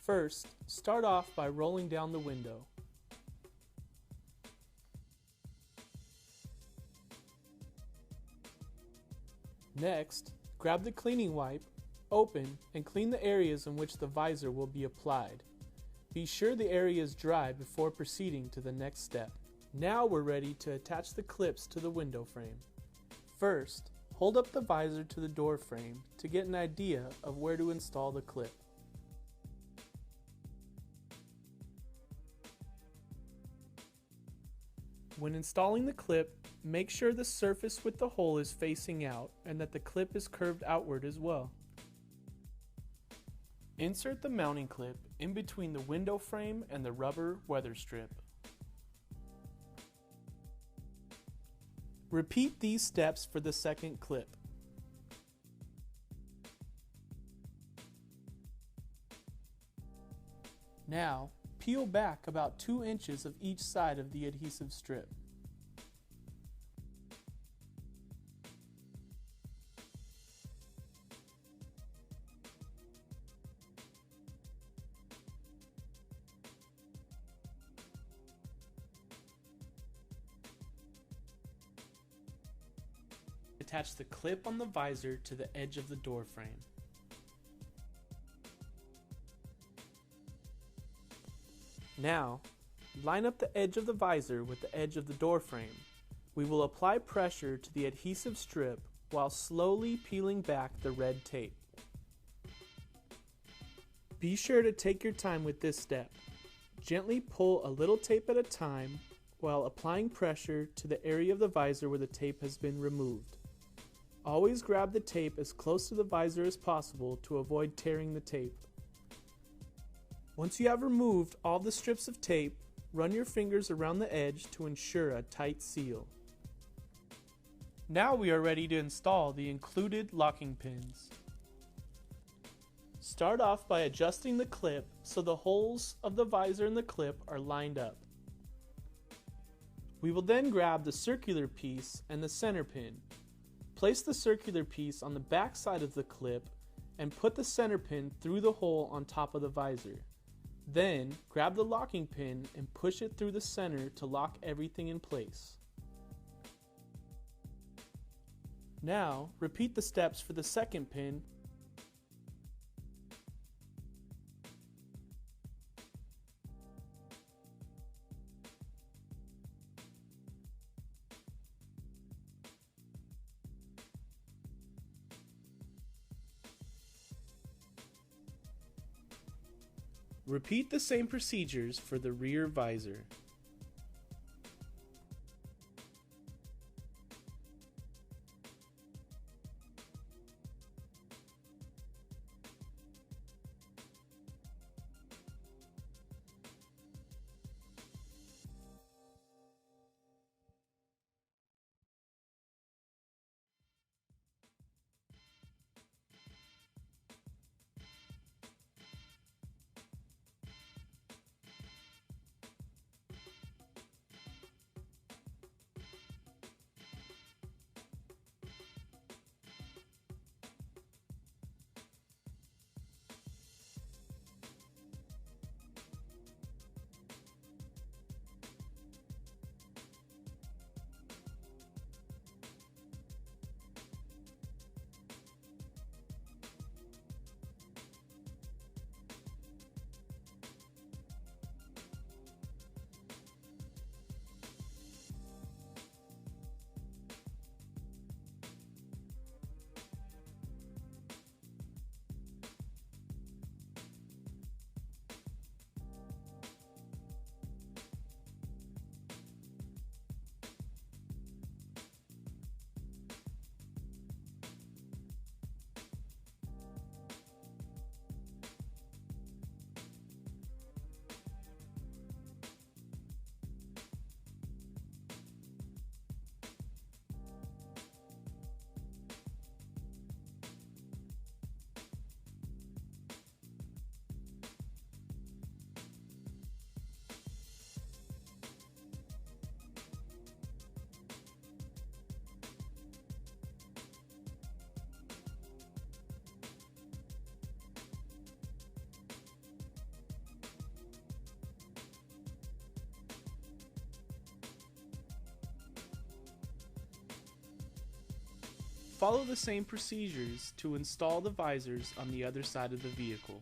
First, start off by rolling down the window. Next, grab the cleaning wipe, open, and clean the areas in which the visor will be applied. Be sure the area is dry before proceeding to the next step. Now we're ready to attach the clips to the window frame. First, hold up the visor to the door frame to get an idea of where to install the clip. When installing the clip, make sure the surface with the hole is facing out and that the clip is curved outward as well. Insert the mounting clip in between the window frame and the rubber weather strip. Repeat these steps for the second clip. Now, peel back about 2 inches of each side of the adhesive strip. Attach the clip on the visor to the edge of the door frame. Now, line up the edge of the visor with the edge of the door frame. We will apply pressure to the adhesive strip while slowly peeling back the red tape. Be sure to take your time with this step. Gently pull a little tape at a time while applying pressure to the area of the visor where the tape has been removed. Always grab the tape as close to the visor as possible to avoid tearing the tape. Once you have removed all the strips of tape, run your fingers around the edge to ensure a tight seal. Now we are ready to install the included locking pins. Start off by adjusting the clip so the holes of the visor and the clip are lined up. We will then grab the circular piece and the center pin. Place the circular piece on the back side of the clip and put the center pin through the hole on top of the visor. Then, grab the locking pin and push it through the center to lock everything in place. Now, repeat the steps for the second pin. Repeat the same procedures for the rear visor. Follow the same procedures to install the visors on the other side of the vehicle.